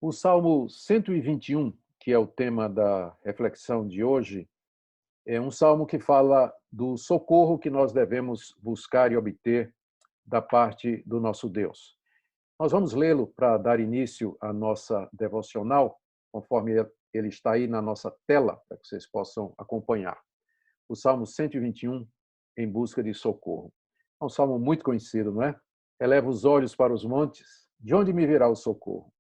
O Salmo 121, que é o tema da reflexão de hoje, é um salmo que fala do socorro que nós devemos buscar e obter da parte do nosso Deus. Nós vamos lê-lo para dar início à nossa devocional, conforme ele está aí na nossa tela, para que vocês possam acompanhar. O Salmo 121, em busca de socorro. É um salmo muito conhecido, não é? Eleva os olhos para os montes, de onde me virá o socorro?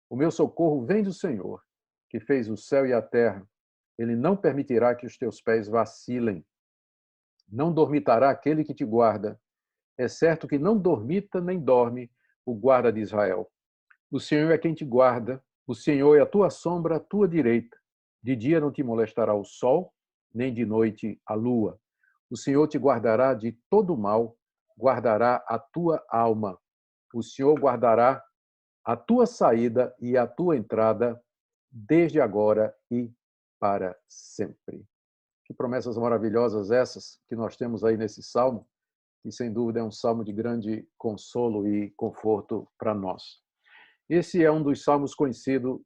O meu socorro vem do Senhor, que fez o céu e a terra. Ele não permitirá que os teus pés vacilem. Não dormitará aquele que te guarda. É certo que não dormita nem dorme o guarda de Israel. O Senhor é quem te guarda. O Senhor é a tua sombra à tua direita. De dia não te molestará o sol, nem de noite a lua. O Senhor te guardará de todo mal, guardará a tua alma. O Senhor guardará a tua saída e a tua entrada, desde agora e para sempre. Que promessas maravilhosas essas que nós temos aí nesse salmo, que sem dúvida é um salmo de grande consolo e conforto para nós. Esse é um dos salmos conhecidos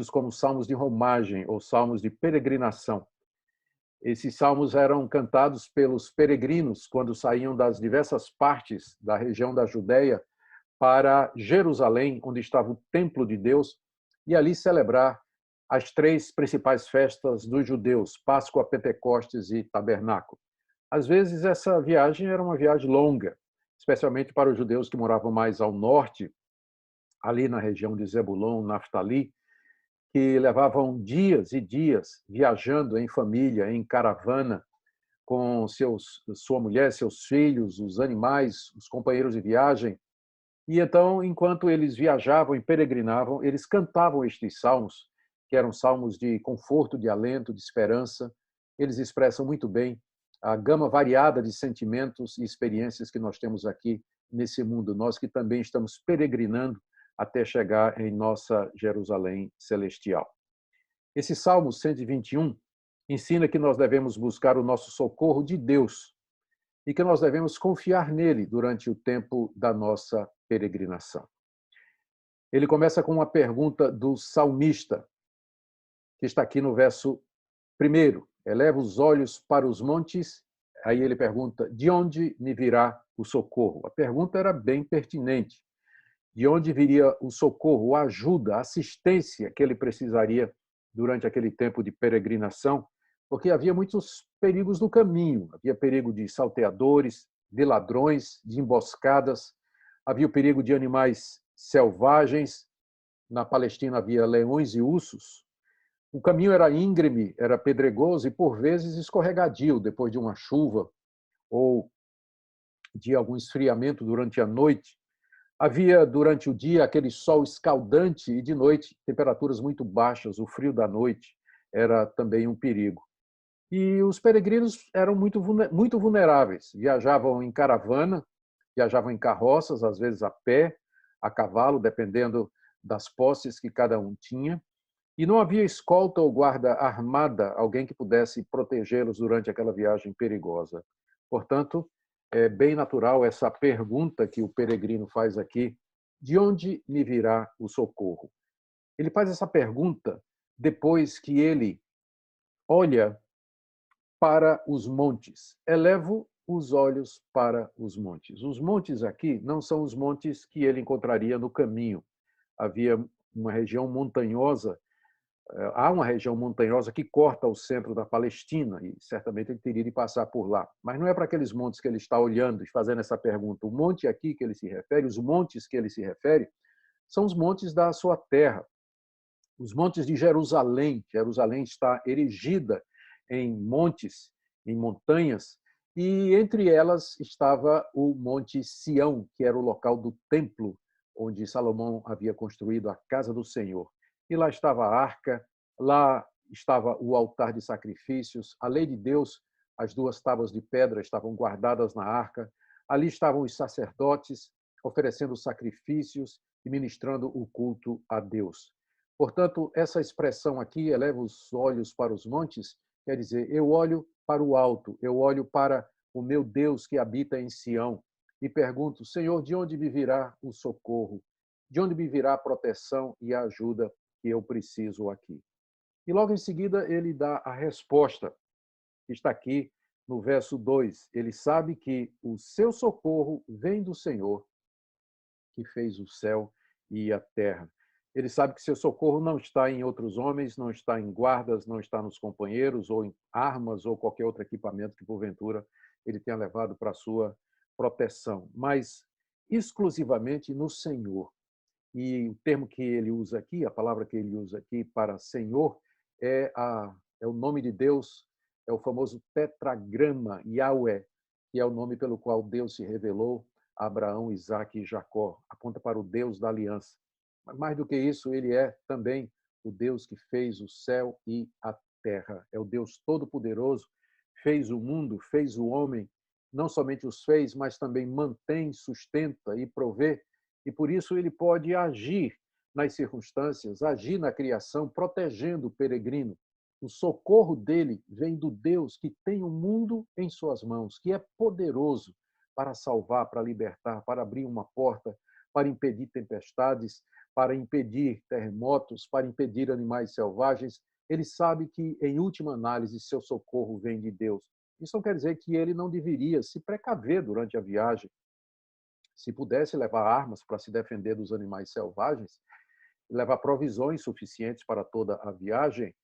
como salmos de romagem ou salmos de peregrinação. Esses salmos eram cantados pelos peregrinos quando saíam das diversas partes da região da Judéia para Jerusalém, onde estava o templo de Deus, e ali celebrar as três principais festas dos judeus, Páscoa, Pentecostes e Tabernáculo. Às vezes essa viagem era uma viagem longa, especialmente para os judeus que moravam mais ao norte, ali na região de Zebulon, Naftali, que levavam dias e dias viajando em família, em caravana, com sua mulher, seus filhos, os animais, os companheiros de viagem. E então, enquanto eles viajavam e peregrinavam, eles cantavam estes salmos, que eram salmos de conforto, de alento, de esperança. Eles expressam muito bem a gama variada de sentimentos e experiências que nós temos aqui nesse mundo, nós que também estamos peregrinando até chegar em nossa Jerusalém celestial. Esse Salmo 121 ensina que nós devemos buscar o nosso socorro de Deus e que nós devemos confiar nele durante o tempo da nossa peregrinação. Ele começa com uma pergunta do salmista, que está aqui no verso 1. Eleva os olhos para os montes, aí ele pergunta, de onde me virá o socorro? A pergunta era bem pertinente. De onde viria o socorro, a ajuda, a assistência que ele precisaria durante aquele tempo de peregrinação? Porque havia muitos perigos no caminho. Havia perigo de salteadores, de ladrões, de emboscadas. Havia o perigo de animais selvagens. Na Palestina havia leões e ursos. O caminho era íngreme, era pedregoso e, por vezes, escorregadio depois de uma chuva ou de algum esfriamento durante a noite. Havia, durante o dia, aquele sol escaldante e, de noite, temperaturas muito baixas. O frio da noite era também um perigo. E os peregrinos eram muito vulneráveis. Viajavam em caravana, viajavam em carroças, às vezes a pé, a cavalo, dependendo das posses que cada um tinha. E não havia escolta ou guarda armada, alguém que pudesse protegê-los durante aquela viagem perigosa. Portanto, é bem natural essa pergunta que o peregrino faz aqui: de onde me virá o socorro? Ele faz essa pergunta depois que ele olha para os montes. Elevo os olhos para os montes. Os montes aqui não são os montes que ele encontraria no caminho. Havia uma região montanhosa, há uma região montanhosa que corta o centro da Palestina e certamente ele teria de passar por lá. Mas não é para aqueles montes que ele está olhando e fazendo essa pergunta. O monte aqui que ele se refere, os montes que ele se refere, são os montes da sua terra, os montes de Jerusalém. Jerusalém está erigida em montes, em montanhas, e entre elas estava o Monte Sião, que era o local do templo onde Salomão havia construído a casa do Senhor. E lá estava a arca, lá estava o altar de sacrifícios, a lei de Deus, as duas tábuas de pedra estavam guardadas na arca, ali estavam os sacerdotes oferecendo sacrifícios e ministrando o culto a Deus. Portanto, essa expressão aqui, eleva os olhos para os montes, quer dizer, eu olho para o alto, eu olho para o meu Deus que habita em Sião e pergunto, Senhor, de onde me virá o socorro? De onde me virá a proteção e a ajuda que eu preciso aqui? E logo em seguida ele dá a resposta, que está aqui no verso 2. Ele sabe que o seu socorro vem do Senhor, que fez o céu e a terra. Ele sabe que seu socorro não está em outros homens, não está em guardas, não está nos companheiros, ou em armas, ou qualquer outro equipamento que, porventura, ele tenha levado para a sua proteção, mas exclusivamente no Senhor. E o termo que ele usa aqui, a palavra que ele usa aqui para Senhor, é o nome de Deus, é o famoso tetragrama, Yahweh, que é o nome pelo qual Deus se revelou a Abraão, Isaque e Jacó. Aponta para o Deus da aliança. Mas mais do que isso, ele é também o Deus que fez o céu e a terra. É o Deus todo-poderoso, fez o mundo, fez o homem, não somente os fez, mas também mantém, sustenta e provê. E por isso ele pode agir nas circunstâncias, agir na criação, protegendo o peregrino. O socorro dele vem do Deus que tem o mundo em suas mãos, que é poderoso para salvar, para libertar, para abrir uma porta, para impedir tempestades, para impedir terremotos, para impedir animais selvagens. Ele sabe que, em última análise, seu socorro vem de Deus. Isso não quer dizer que ele não deveria se precaver durante a viagem. Se pudesse levar armas para se defender dos animais selvagens, levar provisões suficientes para toda a viagem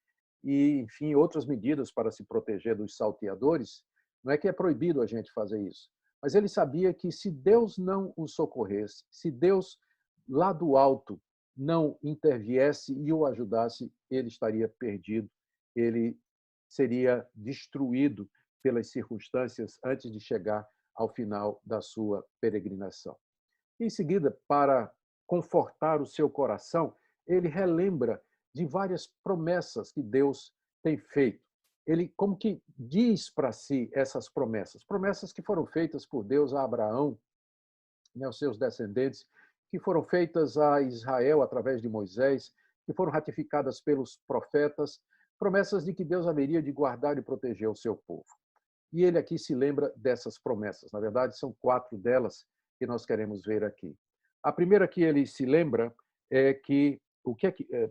e, enfim, outras medidas para se proteger dos salteadores, não é que é proibido a gente fazer isso. Mas ele sabia que se Deus não o socorresse, se Deus lá do alto não interviesse e o ajudasse, ele estaria perdido, ele seria destruído pelas circunstâncias antes de chegar ao final da sua peregrinação. Em seguida, para confortar o seu coração, ele relembra de várias promessas que Deus tem feito. Ele como que diz para si essas promessas, promessas que foram feitas por Deus a Abraão e aos seus descendentes, que foram feitas a Israel através de Moisés, que foram ratificadas pelos profetas, promessas de que Deus haveria de guardar e proteger o seu povo. E ele aqui se lembra dessas promessas. Na verdade, são 4 delas que nós queremos ver aqui. A primeira que ele se lembra é que,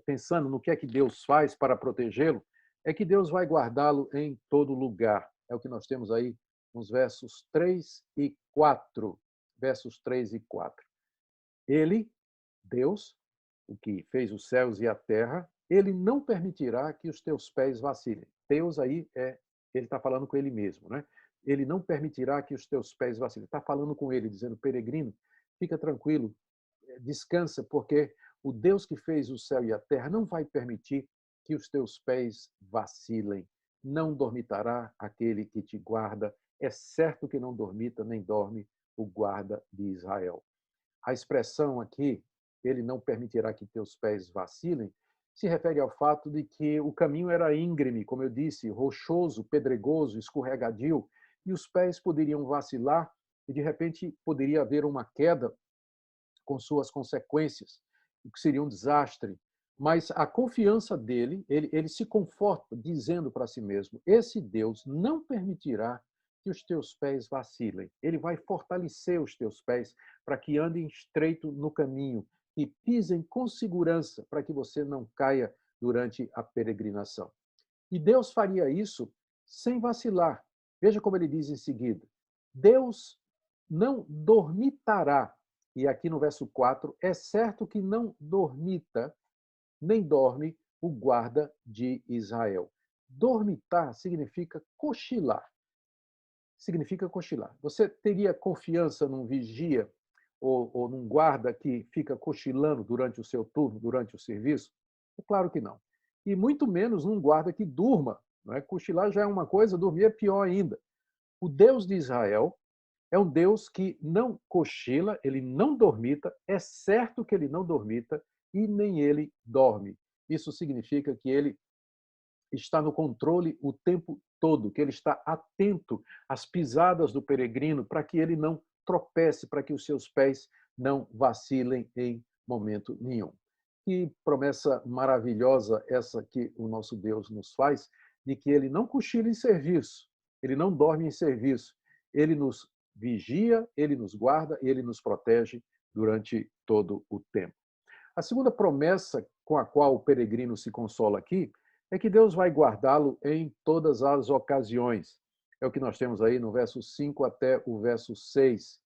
pensando no que é que Deus faz para protegê-lo, é que Deus vai guardá-lo em todo lugar. É o que nós temos aí nos versos 3 e 4. Versos 3 e 4. Ele, Deus, o que fez os céus e a terra, ele não permitirá que os teus pés vacilem. Deus aí ele está falando com ele mesmo, né? Ele não permitirá que os teus pés vacilem. Está falando com ele, dizendo, peregrino, fica tranquilo, descansa, porque o Deus que fez o céu e a terra não vai permitir que os teus pés vacilem. Não dormitará aquele que te guarda. É certo que não dormita nem dorme o guarda de Israel. A expressão aqui, ele não permitirá que teus pés vacilem, se refere ao fato de que o caminho era íngreme, como eu disse, rochoso, pedregoso, escorregadio, e os pés poderiam vacilar e, de repente, poderia haver uma queda com suas consequências, o que seria um desastre. Mas a confiança dele, ele se conforta dizendo para si mesmo, esse Deus não permitirá que os teus pés vacilem. Ele vai fortalecer os teus pés para que andem estreito no caminho e pisem com segurança para que você não caia durante a peregrinação. E Deus faria isso sem vacilar. Veja como ele diz em seguida. Deus não dormitará. E aqui no verso 4, é certo que não dormita, nem dorme o guarda de Israel. Dormitar significa cochilar. Significa cochilar. Você teria confiança num vigia ou num guarda que fica cochilando durante o seu turno, durante o serviço? É claro que não. E muito menos num guarda que durma. Não é? Cochilar já é uma coisa, dormir é pior ainda. O Deus de Israel é um Deus que não cochila, ele não dormita, é certo que ele não dormita e nem ele dorme. Isso significa que ele está no controle o tempo todo, que ele está atento às pisadas do peregrino para que ele não tropece, para que os seus pés não vacilem em momento nenhum. Que promessa maravilhosa essa que o nosso Deus nos faz, de que ele não cochila em serviço, ele não dorme em serviço, ele nos vigia, ele nos guarda, ele nos protege durante todo o tempo. A segunda promessa com a qual o peregrino se consola aqui é que Deus vai guardá-lo em todas as ocasiões. É o que nós temos aí no verso 5 até o verso 6.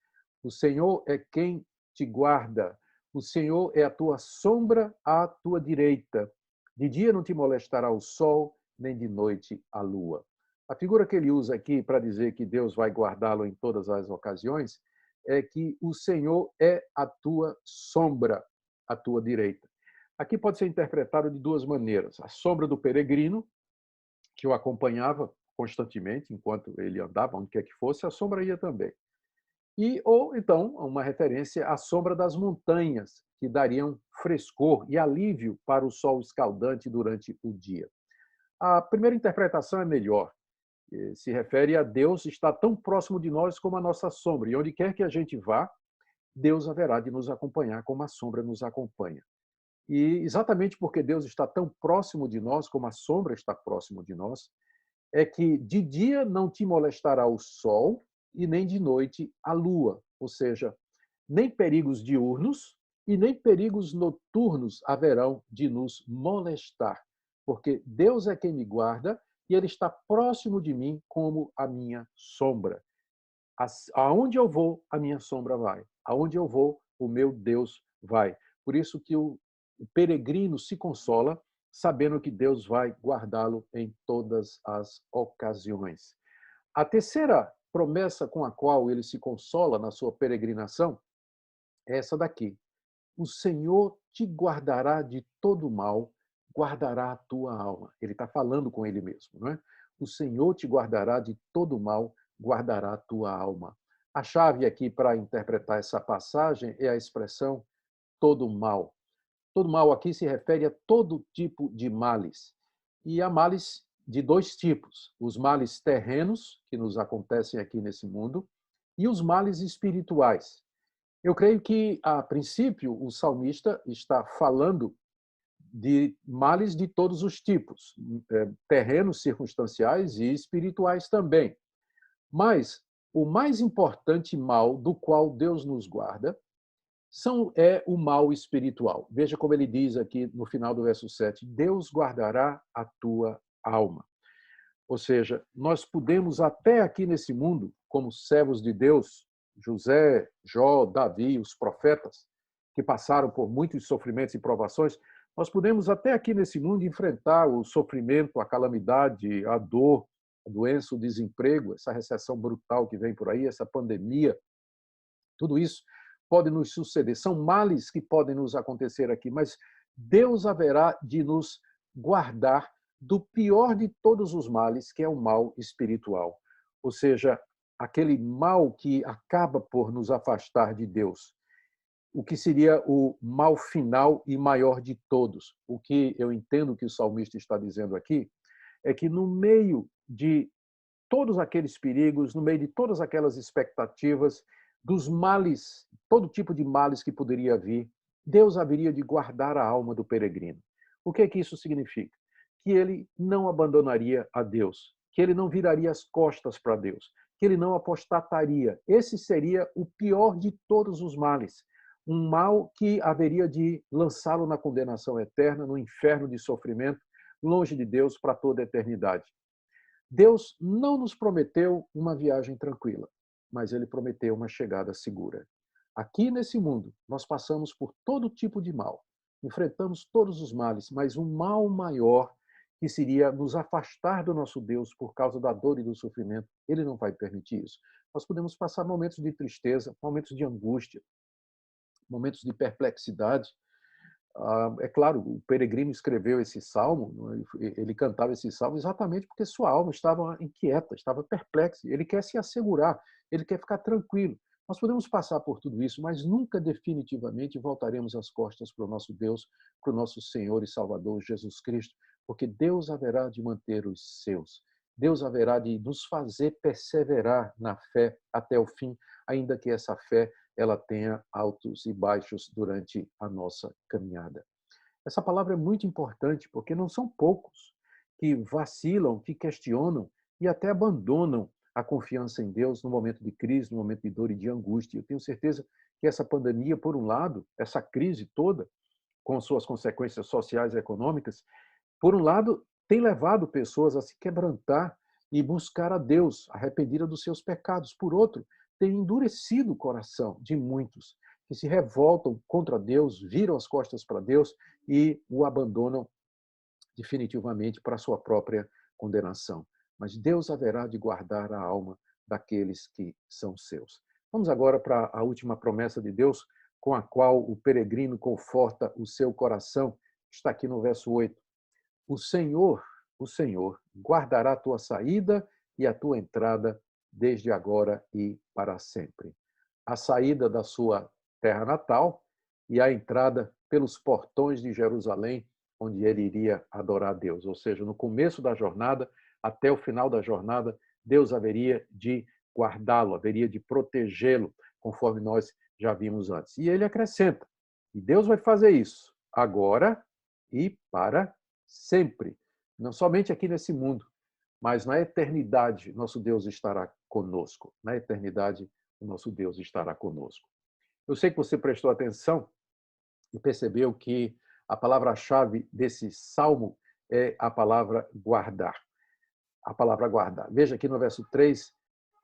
O Senhor é quem te guarda. O Senhor é a tua sombra à tua direita. De dia não te molestará o sol, nem de noite a lua. A figura que ele usa aqui para dizer que Deus vai guardá-lo em todas as ocasiões é que o Senhor é a tua sombra à tua direita. Aqui pode ser interpretado de duas maneiras. A sombra do peregrino, que o acompanhava constantemente enquanto ele andava, onde quer que fosse, a sombra ia também. Ou então, uma referência à sombra das montanhas, que dariam frescor e alívio para o sol escaldante durante o dia. A primeira interpretação é melhor. Se refere a Deus estar tão próximo de nós como a nossa sombra. E onde quer que a gente vá, Deus haverá de nos acompanhar como a sombra nos acompanha. E exatamente porque Deus está tão próximo de nós, como a sombra está próximo de nós, é que de dia não te molestará o sol e nem de noite a lua, ou seja, nem perigos diurnos e nem perigos noturnos haverão de nos molestar, porque Deus é quem me guarda e Ele está próximo de mim como a minha sombra. Aonde eu vou, a minha sombra vai. Aonde eu vou, o meu Deus vai. Por isso que o peregrino se consola sabendo que Deus vai guardá-lo em todas as ocasiões. A terceira promessa com a qual ele se consola na sua peregrinação é essa daqui: o Senhor te guardará de todo mal, guardará a tua alma. Ele está falando com ele mesmo, não é? O Senhor te guardará de todo mal, guardará a tua alma. A chave aqui para interpretar essa passagem é a expressão todo mal. Todo mal aqui se refere a todo tipo de males. E há males de dois tipos: os males terrenos, que nos acontecem aqui nesse mundo, e os males espirituais. Eu creio que, a princípio, o salmista está falando de males de todos os tipos, terrenos, circunstanciais e espirituais também. Mas o mais importante mal do qual Deus nos guarda é o mal espiritual. Veja como ele diz aqui no final do verso 7: Deus guardará a tua alma. Ou seja, nós podemos até aqui nesse mundo, como servos de Deus, José, Jó, Davi, os profetas, que passaram por muitos sofrimentos e provações, nós podemos até aqui nesse mundo enfrentar o sofrimento, a calamidade, a dor, a doença, o desemprego, essa recessão brutal que vem por aí, essa pandemia, tudo isso pode nos suceder. São males que podem nos acontecer aqui, mas Deus haverá de nos guardar do pior de todos os males, que é o mal espiritual. Ou seja, aquele mal que acaba por nos afastar de Deus. O que seria o mal final e maior de todos. O que eu entendo que o salmista está dizendo aqui é que no meio de todos aqueles perigos, no meio de todas aquelas expectativas, dos males, todo tipo de males que poderia vir, Deus haveria de guardar a alma do peregrino. O que é que isso significa? Que ele não abandonaria a Deus, que ele não viraria as costas para Deus, que ele não apostataria. Esse seria o pior de todos os males. Um mal que haveria de lançá-lo na condenação eterna, no inferno de sofrimento, longe de Deus para toda a eternidade. Deus não nos prometeu uma viagem tranquila, mas Ele prometeu uma chegada segura. Aqui nesse mundo, nós passamos por todo tipo de mal, enfrentamos todos os males, mas um mal maior, que seria nos afastar do nosso Deus por causa da dor e do sofrimento, Ele não vai permitir isso. Nós podemos passar momentos de tristeza, momentos de angústia, momentos de perplexidade. É claro, o peregrino escreveu esse salmo, ele cantava esse salmo exatamente porque sua alma estava inquieta, estava perplexa. Ele quer se assegurar, ele quer ficar tranquilo. Nós podemos passar por tudo isso, mas nunca definitivamente voltaremos as costas para o nosso Deus, para o nosso Senhor e Salvador Jesus Cristo, porque Deus haverá de manter os seus. Deus haverá de nos fazer perseverar na fé até o fim, ainda que essa fé ela tenha altos e baixos durante a nossa caminhada. Essa palavra é muito importante porque não são poucos que vacilam, que questionam e até abandonam a confiança em Deus no momento de crise, no momento de dor e de angústia. Eu tenho certeza que essa pandemia, por um lado, essa crise toda, com suas consequências sociais e econômicas, por um lado, tem levado pessoas a se quebrantar e buscar a Deus, arrependida dos seus pecados. Por outro, tem endurecido o coração de muitos que se revoltam contra Deus, viram as costas para Deus e o abandonam definitivamente para a sua própria condenação. Mas Deus haverá de guardar a alma daqueles que são seus. Vamos agora para a última promessa de Deus, com a qual o peregrino conforta o seu coração. Está aqui no verso 8. O Senhor, guardará a tua saída e a tua entrada desde agora e para sempre. A saída da sua terra natal e a entrada pelos portões de Jerusalém, onde ele iria adorar a Deus. Ou seja, no começo da jornada até o final da jornada, Deus haveria de guardá-lo, haveria de protegê-lo, conforme nós já vimos antes. E ele acrescenta, e Deus vai fazer isso agora e para sempre. Não somente aqui nesse mundo, mas na eternidade nosso Deus estará conosco. Na eternidade o nosso Deus estará conosco. Eu sei que você prestou atenção e percebeu que a palavra-chave desse salmo é a palavra guardar. A palavra guardar. Veja aqui no verso 3,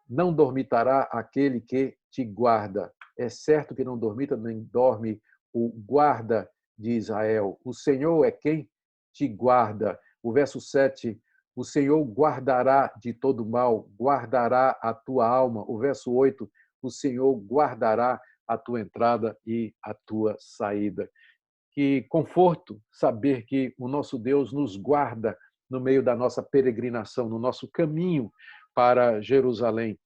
não dormitará aquele que te guarda. É certo que não dormita nem dorme o guarda de Israel. O Senhor é quem te guarda. O verso 7, o Senhor guardará de todo mal, guardará a tua alma. O verso 8, o Senhor guardará a tua entrada e a tua saída. Que conforto saber que o nosso Deus nos guarda no meio da nossa peregrinação, no nosso caminho para Jerusalém.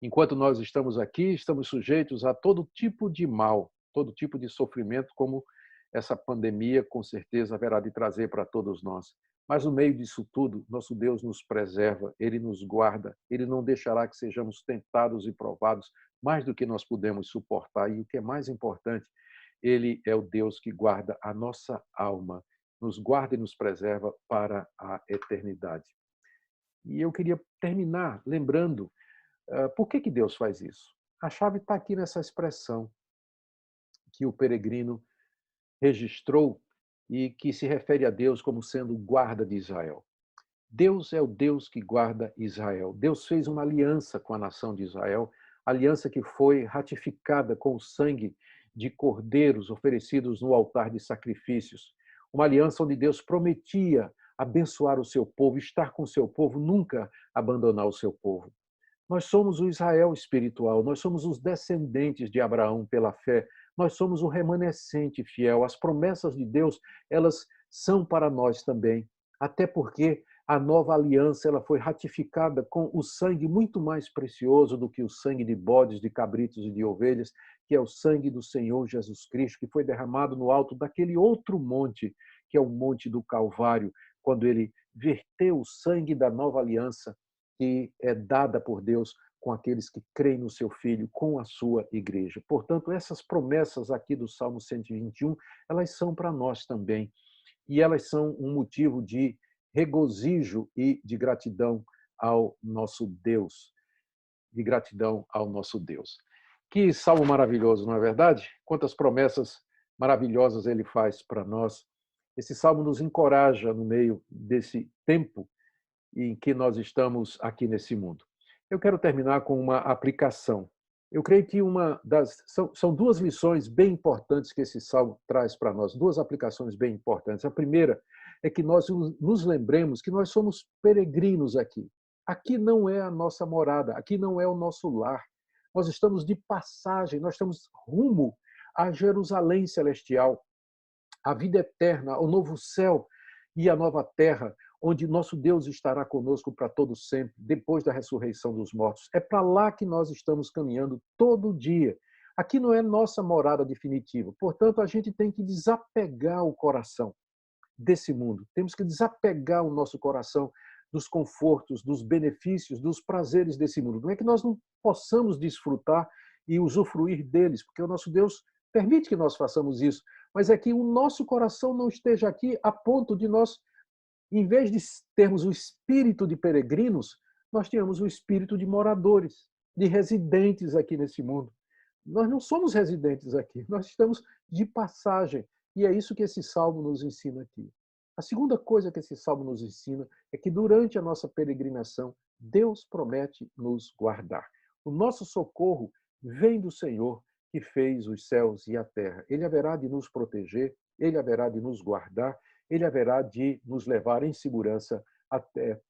Enquanto nós estamos aqui, estamos sujeitos a todo tipo de mal, todo tipo de sofrimento, como essa pandemia com certeza haverá de trazer para todos nós. Mas no meio disso tudo, nosso Deus nos preserva, Ele nos guarda, Ele não deixará que sejamos tentados e provados mais do que nós podemos suportar. E o que é mais importante, Ele é o Deus que guarda a nossa alma, nos guarda e nos preserva para a eternidade. E eu queria terminar lembrando por que Deus faz isso. A chave está aqui nessa expressão que o peregrino registrou e que se refere a Deus como sendo o guarda de Israel. Deus é o Deus que guarda Israel. Deus fez uma aliança com a nação de Israel, aliança que foi ratificada com o sangue de cordeiros oferecidos no altar de sacrifícios. Uma aliança onde Deus prometia abençoar o seu povo, estar com o seu povo, nunca abandonar o seu povo. Nós somos o Israel espiritual, nós somos os descendentes de Abraão pela fé, nós somos o remanescente fiel. As promessas de Deus, elas são para nós também, até porque a nova aliança ela foi ratificada com o sangue muito mais precioso do que o sangue de bodes, de cabritos e de ovelhas, que é o sangue do Senhor Jesus Cristo, que foi derramado no alto daquele outro monte, que é o Monte do Calvário, quando ele verteu o sangue da nova aliança que é dada por Deus com aqueles que creem no seu Filho, com a sua igreja. Portanto, essas promessas aqui do Salmo 121, elas são para nós também. E elas são um motivo de regozijo e de gratidão ao nosso Deus. De gratidão ao nosso Deus. Que salmo maravilhoso, não é verdade? Quantas promessas maravilhosas ele faz para nós. Esse salmo nos encoraja no meio desse tempo em que nós estamos aqui nesse mundo. Eu quero terminar com uma aplicação. Eu creio que são duas lições bem importantes que esse salmo traz para nós, duas aplicações bem importantes. A primeira é que nós nos lembremos que nós somos peregrinos aqui. Aqui não é a nossa morada, aqui não é o nosso lar. Nós estamos de passagem, nós estamos rumo a Jerusalém celestial, a vida eterna, o novo céu e a nova terra, onde nosso Deus estará conosco para todo sempre, depois da ressurreição dos mortos. É para lá que nós estamos caminhando todo dia. Aqui não é nossa morada definitiva. Portanto, a gente tem que desapegar o coração desse mundo. Temos que desapegar o nosso coração dos confortos, dos benefícios, dos prazeres desse mundo. Não é que nós não possamos desfrutar e usufruir deles, porque o nosso Deus permite que nós façamos isso, mas é que o nosso coração não esteja aqui a ponto de nós, em vez de termos o espírito de peregrinos, nós temos o espírito de moradores, de residentes aqui nesse mundo. Nós não somos residentes aqui, nós estamos de passagem. E é isso que esse salmo nos ensina aqui. A segunda coisa que esse salmo nos ensina é que durante a nossa peregrinação, Deus promete nos guardar. O nosso socorro vem do Senhor, que fez os céus e a terra. Ele haverá de nos proteger, ele haverá de nos guardar, ele haverá de nos levar em segurança até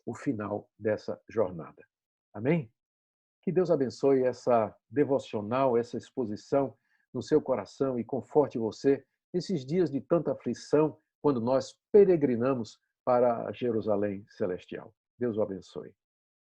o final dessa jornada. Amém? Que Deus abençoe essa devocional, essa exposição no seu coração e conforte você nesses dias de tanta aflição, quando nós peregrinamos para Jerusalém celestial. Deus o abençoe.